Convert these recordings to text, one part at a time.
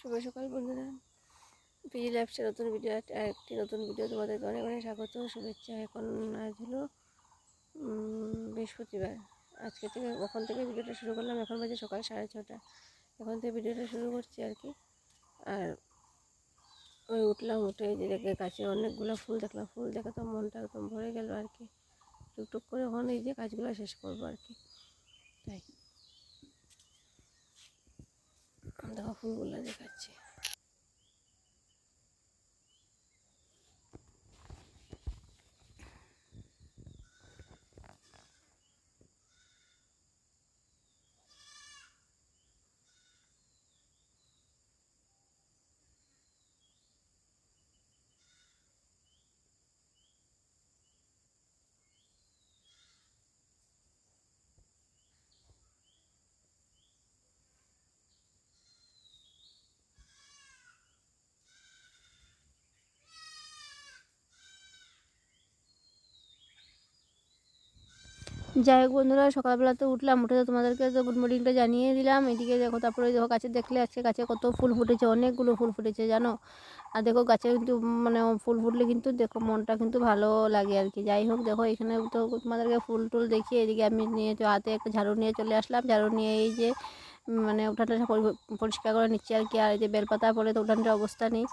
শুভ সকাল বন্ধুরা, পিজি ল্যাবসের একটি নতুন ভিডিও তোমাদেরকে অনেক অনেক স্বাগত শুভেচ্ছা। এখন আজ হলো বৃহস্পতিবার। আজকে থেকে কখন থেকে ভিডিওটা শুরু করলাম, এখন বাজে সকাল 6:30। এখন থেকে ভিডিওটা শুরু করছি আর কি। আর ওই উঠলাম, উঠে যে দেখে গাছে অনেকগুলো ফুল দেখলাম, ফুল দেখে তো মনটা একদম ভরে গেল আর কি। টুকটুক করে ওখানে এই যে কাজগুলো শেষ করবো আর কি। তাই দেখো ফুলগুলো দেখাচ্ছি। যাই হোক বন্ধুরা, সকালবেলাতে উঠলাম, উঠে তো তোমাদেরকে তো গুড মর্নিংটা জানিয়ে দিলাম। এদিকে দেখো, তারপরে দেখো গাছে দেখলে আজকে গাছে কত ফুল ফুটেছে, অনেকগুলো ফুল ফুটেছে জানো। আর দেখো গাছে কিন্তু মানে ফুল ফুটলে কিন্তু দেখো মনটা কিন্তু ভালো লাগে আর কি। যাই হোক দেখো, এখানে তো তোমাদেরকে ফুল টুল দেখিয়ে এদিকে আমি নিয়ে হাতে একটা ঝাড়ু নিয়ে চলে আসলাম। ঝাড়ু নিয়ে এই যে মানে উঠানটা পরিষ্কার করে নিচ্ছি আর কি। আর এই যে বেলপাতা পড়ে তো উঠানটার অবস্থা নেই।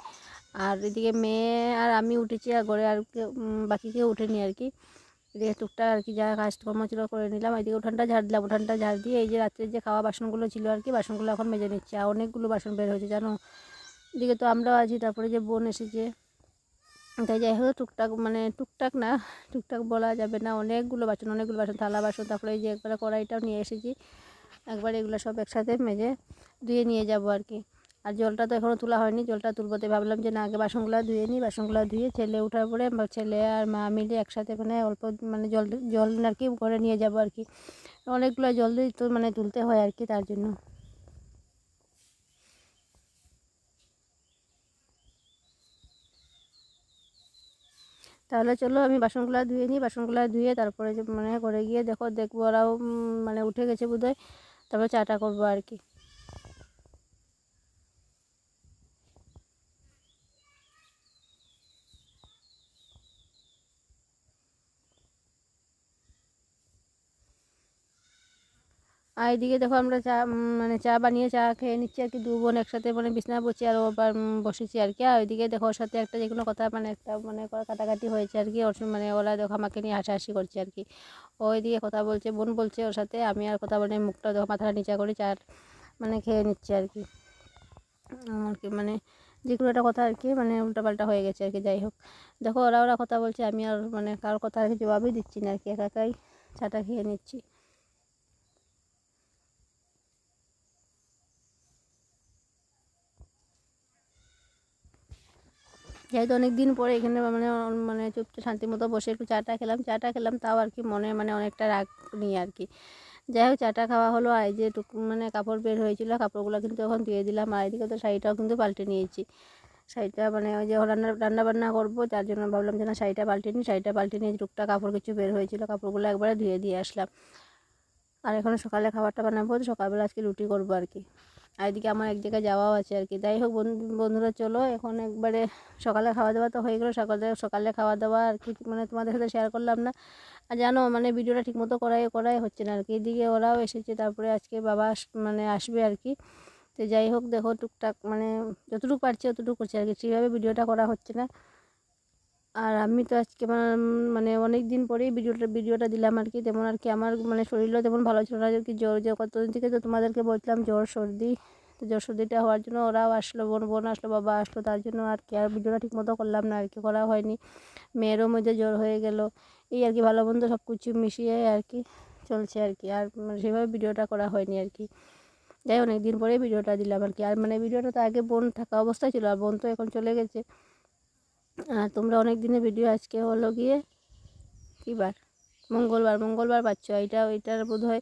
আর এদিকে মেয়ে আর আমি উঠেছি, আর ঘরে আর বাকি কেউ উঠেনি আর কি। এদিকে টুকটাক আর কি যা কাজকর্ম ছিল করে নিলাম। এদিকে উঠানটা ঝাড় দিলাম, উঠানটা ঝাড় দিয়ে এই যে রাত্রে যে খাওয়া বাসনগুলো ছিল আর কি, বাসনগুলো এখন মেজে নিচ্ছে। আর অনেকগুলো বাসন বের হয়েছে জানো। এদিকে তো আমরাও আছি, তারপরে যে বোন এসেছে। তাই যাই হোক টুকটাক মানে টুকটাক না, টুকটাক বলা যাবে না, অনেকগুলো বাসন থালা বাসন। তারপরে এই যে একবারে কড়াইটাও নিয়ে এসেছি, একবার এগুলো সব একসাথে মেজে ধুয়ে নিয়ে যাব আর কি। আর জলটা তো এখনও তোলা হয়নি, জলটা তুলবো। তো ভাবলাম যে না, আগে বাসনগুলো ধুয়ে নিই। বাসনগুলো ধুয়ে ছেলে ওঠার পরে ছেলে আর মা মিলে একসাথে মানে অল্প মানে জল আর কি করে নিয়ে যাব আর কি। অনেকগুলো জল দিয়ে তো মানে তুলতে হয় আর কি, তার জন্য। তাহলে চলো আমি বাসনগুলো ধুয়ে নিই। বাসনগুলো ধুয়ে তারপরে যে মানে করে গিয়ে দেখবো ওরাও মানে উঠে গেছে বোধহয়, তারপরে চাটা করবো আর কি। আর এদিকে দেখো আমরা মানে চা বানিয়ে চা খেয়ে নিচ্ছি আর কি। দু বোন একসাথে মানে বিছানা বসে আর ওবার বসেছি আর কি। আর ওইদিকে দেখো ওর সাথে একটা যে কোনো কথা মানে একটা মানে কাটাকাটি হয়েছে আর কি। ওর মানে ওরা দেখো আমাকে নিয়ে হাসাহাসি করছে আর কি। ওইদিকে কথা বলছে, বোন বলছে ওর সাথে, আমি আর কথা বলে মুখটা দেখো মাথাটা নিচা করে চা মানে খেয়ে নিচ্ছে আর কি। আর কি মানে যে কোনো একটা কথা আর কি মানে উল্টাপাল্টা হয়ে গেছে আর কি। যাই হোক দেখো ওরা কথা বলছে, আমি আর মানে কারোর কথা আর কি জবাবই দিচ্ছি না আর কি, একা একাই চাটা খেয়ে নিচ্ছি। যেহেতু অনেক দিন পরে এখানে মানে মানে চুপচাপ শান্তি মতো বসে একটু চাটা খেলাম, তাও আর কি মনে মানে অনেকটা রাগ নিয়ে আর কি। যাই হোক চাটা খাওয়া হলো। আর এই যে মানে কাপড় বের হয়েছিল, কাপড়গুলো কিন্তু এখন ধুয়ে দিলাম। আর এদিকে তো শাড়িটাও কিন্তু পাল্টে নিয়েছি। শাড়িটা মানে ওই যে রান্না বান্না করবো, তার জন্য ভাবলাম যে না শাড়িটা পাল্টে নিয়ে টুকটাক কাপড় কিছু বের হয়েছিল, কাপড়গুলো একবারে ধুয়ে দিয়ে আসলাম। আর এখন সকালে খাবারটা বানাবো, সকালবেলা আজকে রুটি করবো আর কি। আর এদিকে আমার এক জায়গায় যাওয়াও আছে আর কি। যাই হোক বন্ধুরা চলো এখন একবারে সকালে খাওয়া দাওয়া তো হয়ে গেলো। সকালে খাওয়া দাওয়া আর কি মানে তোমাদের সাথে শেয়ার করলাম না। আর জানো মানে ভিডিওটা ঠিকমতো করাই হচ্ছে না আর কি। এদিকে ওরাও এসেছে, তারপরে আজকে বাবা মানে আসবে আর কি। তো যাই হোক দেখো টুকটাক মানে যতটুকু পারছি ততটুকু করছি আর কি, সেভাবে ভিডিওটা করা হচ্ছে না। আর আমি তো আজকে মানে অনেক দিন পরেই ভিডিওটা দিলাম আর কি। তেমন আর কি আমার মানে শরীরও তেমন ভালো ছিল না আর কি। জ্বর কতদিন থেকে তো তোমাদেরকে বলছিলাম জ্বর সর্দি। তো জ্বর সর্দিটা হওয়ার জন্য ওরাও আসলো, বোন আসলো, বাবা আসলো, তার জন্য আর কি আর ভিডিওটা ঠিক মতো করলাম না আর কি, করা হয়নি। মেয়েরও মধ্যে জ্বর হয়ে গেল, এই আর কি ভালো মন্দ সব কিছু মিশিয়ে আর কি চলছে আর কি। আর সেভাবে ভিডিওটা করা হয়নি আর কি। যাই অনেক দিন পরে ভিডিওটা দিলাম আর কি। আর মানে ভিডিওটা তো আগে বোন থাকা অবস্থায় ছিল, আর বোন তো এখন চলে গেছে। আর তোমরা অনেক দিনের ভিডিও, আজকে হলো গিয়ে কী বার, মঙ্গলবার পাচ্ছ। এটার বোধ হয়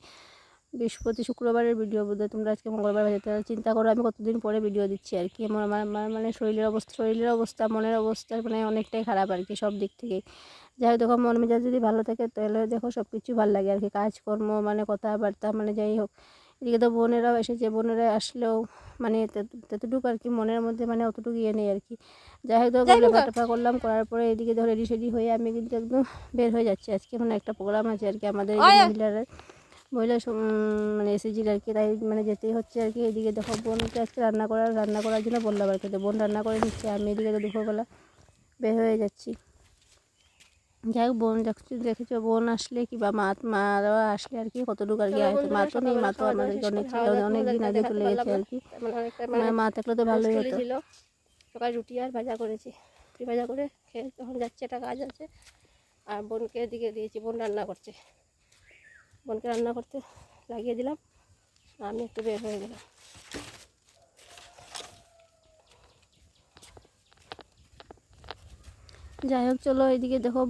শুক্রবারের ভিডিও বোধ হয় তোমরা আজকে মঙ্গলবার পাচ্ছ। চিন্তা করো আমি কতদিন পরে ভিডিও দিচ্ছি আর কি। আমার মানে শরীরের অবস্থা মনের অবস্থা মানে অনেকটাই খারাপ আর কি, সব দিক থেকেই। যাই হোক দেখো মন মেজাজ যদি ভালো থাকে তাহলে দেখো সব কিছু ভালো লাগে আর কি, কাজকর্ম মানে কথাবার্তা মানে যাই হোক এদিকে তো বোনেরাও এসেছে, বোনেরা আসলেও মানে ততটুকু আর কি মনের মধ্যে মানে অতটুকু ইয়ে নেই আর কি। যাই হোক তো লেপা টেপা করলাম, করার পরে এদিকে ধরো রেডি সেডি হয়ে আমি কিন্তু একদম বের হয়ে যাচ্ছি। আজকে মানে একটা প্রোগ্রাম আছে আর কি আমাদের মহিলা মানে এসএসজির আর কি, তাই মানে যেতেই হচ্ছে আর কি। এদিকে দেখো বোনকে আজকে রান্না করার জন্য বললাম আর কি, তো বোন রান্না করে নিচ্ছে, আমি এদিকে তো দুপুরবেলা বের হয়ে যাচ্ছি। যাই হোক বোন দেখেছো বোন আসলে কি বা মারা আসলে আর কি কতটুকু আর কি আছে। মা তো নেই, মা তো আমাদেরকে অনেক দিন আগে চলে গেছে আর কি। মা থাকলে তো ভালোই হতো। সকালে রুটি আর ভাজা করেছি, রুটি ভাজা করে খেয়ে তখন যাচ্ছে, একটা কাজ আছে। আর বোনকে দিকে দিয়েছি, বোন রান্না করছে, বোনকে রান্না করতে লাগিয়ে দিলাম, আমি একটু বের হয়ে গেলাম। যাই হোক চলো, এদিকে দেখো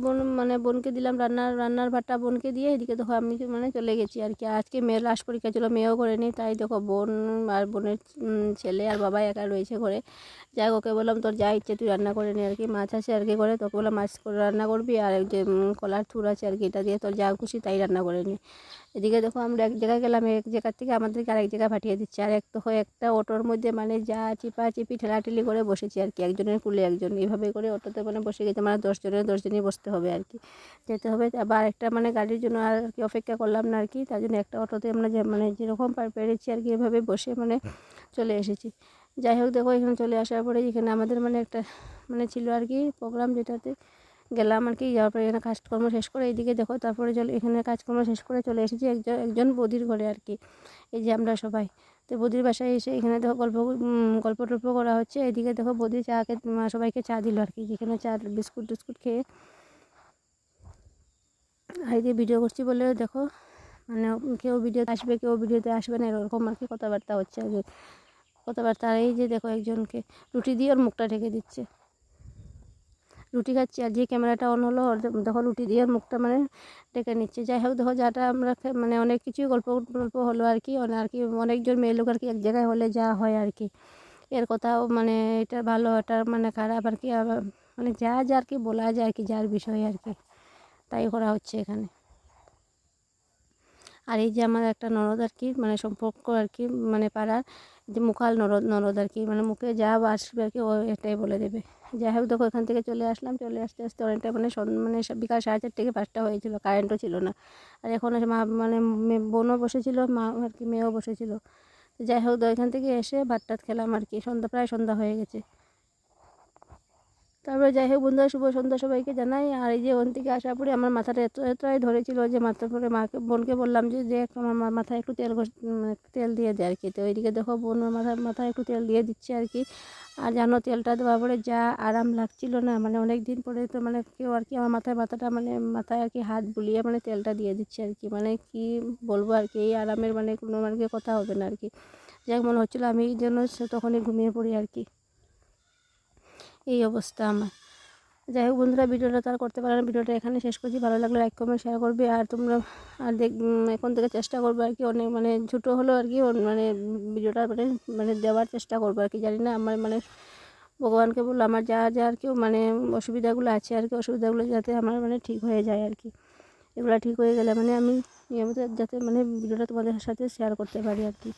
বোনকে দিলাম রান্নার ভাতটা বোনকে দিয়ে, এদিকে দেখো আমি মানে চলে গেছি আর কি। আজকে মেয়ের লাস্ট পরীক্ষা ছিল, মেয়েও করেনি, তাই দেখো বোন আর বোনের ছেলে আর বাবা একা রয়েছে ঘরে। যাই হোক ওকে বললাম তোর যা ইচ্ছে তুই রান্না করে নি আর কি, মাছ আছে আর কি করে, তোকে বললাম মাছ করে রান্না করবি, আর যে কলার থুর আছে আর কি, এটা দিয়ে তোর যা খুশি তাই রান্না করে নি। এদিকে দেখো আমরা এক জায়গায় গেলাম, এক জায়গার থেকে আমাদেরকে আরেক জায়গায় পাঠিয়ে দিচ্ছে। আর একটা অটোর মধ্যে মানে যা চিপি ঠেলাঠেলি করে বসেছি আর কি, একজনের কুলে একজন, এইভাবে করে অটোতে মানে বসে গেছে, মানে 10 জনই বসতে হবে আর কি, যেতে হবে। আবার একটা মানে গাড়ির জন্য আর কি অপেক্ষা করলাম না আর কি, তার জন্য একটা অটোতে আমরা মানে যেরকম পেরেছি আর কি এভাবে বসে মানে চলে এসেছি। যাই হোক দেখো এখানে চলে আসার পরে এখানে আমাদের মানে একটা মানে ছিল আর কি প্রোগ্রাম, যেটাতে গেলাম আর কি। যাওয়ার পরে এখানে কাজকর্ম শেষ করে এইদিকে দেখো তারপরে এখানে কাজকর্ম শেষ করে চলে এসেছি একজন বৌদির ঘরে আর কি, এই যে আমরা সবাই। তো বৌদির বাসায় এসে এখানে দেখো গল্প টল্প করা হচ্ছে। এদিকে দেখো বৌদি সবাইকে চা দিল আর কি, যেখানে চা বিস্কুট টিস্কুট খেয়ে। আর এই যে ভিডিও করছি বলে দেখো মানে কেউ ভিডিওতে আসবে কেউ ভিডিওতে আসবে না, এরকম আর কি কথাবার্তা হচ্ছে আর কি কথাবার্তা। আর এই যে দেখো একজনকে রুটি দিয়ে ওর মুখটা ঢেকে দিচ্ছে, রুটি খাচ্ছি, আর যে ক্যামেরাটা অন হলো দেখো রুটি দিয়ে ওর মুখটা মানে ডেকে নিচ্ছে। যাই হোক দেখো যাটা আমরা মানে অনেক কিছুই গল্প হলো আর কি, অনেকজন মেয়ে লোক আর কি এক জায়গায় হলে যা হয় আর কি, এর কথাও মানে এটা ভালো এটা মানে খারাপ আর কি, মানে যা আর কি বলা যায় আর কি, যার বিষয় আর কি, তাই করা হচ্ছে এখানে। আর এই যে আমার একটা ননদ আর কি মানে সম্পর্ক আর কি মানে পাড়ার যে মুখাল ননদ আর কি, মানে মুখে যা আসবে আর কি ও এটাই বলে দেবে। যাই হোক দেখো এখান থেকে চলে আসলাম, চলে আসতে আসতে অনেকটা মানে বিকাল 4:30 থেকে 5টা হয়েছিল, কারেন্টও ছিল না। আর এখন মা মানে বোনও বসেছিল, মা আর কি মেয়েও বসেছিল। যাই হোক এখান থেকে এসে ভাত টাত খেলাম আর কি, প্রায় সন্ধ্যা হয়ে গেছে। তারপরে যাই হোক বন্ধুরা শুভ সন্ধ্যা সবাইকে জানাই। আর এই যে ওখান থেকে আসার পরে আমার মাথাটা এতটাই ধরেছিল যে মাথার পরে বোনকে বললাম যে আমার মাথায় একটু তেল দিয়ে দেয় আর কি। তো ওইদিকে দেখো বোন মাথায় একটু তেল দিয়ে দিচ্ছে আর কি। আর জানো তেলটা দেওয়ার পরে যা আরাম লাগছিল না, মানে অনেক দিন পরে তো মানে কেউ আর কি আমার মাথায় আর কি হাত বুলিয়ে মানে তেলটা দিয়ে দিচ্ছে আর কি, মানে কি বলবো আর কি, এই আরামের মানে কোনো মানে কথা হবে না আর কি। যাই মনে হচ্ছিলো আমি যেন তখনই ঘুমিয়ে পড়ি আর কি, এই অবস্থা আমার। যাই হোক বন্ধুরা ভিডিওটা তার করতে পারলাম, ভিডিওটা এখানে শেষ করছি। ভালো লাগলে লাইক কমেন্ট শেয়ার করবে। আর তোমরা আর এখন থেকে চেষ্টা করবে আর কি, অনেক মানে ছোটো হলো আর কি মানে ভিডিওটা মানে দেওয়ার চেষ্টা করবো আর কি। জানি না আমার মানে ভগবানকে বললো আমার যা আর কি মানে অসুবিধাগুলো আছে আর কি, অসুবিধাগুলো যাতে আমার মানে ঠিক হয়ে যায় আর কি। এগুলো ঠিক হয়ে গেলে মানে আমি নিয়মিত যাতে মানে ভিডিওটা তোমাদের সাথে শেয়ার করতে পারি আর কি।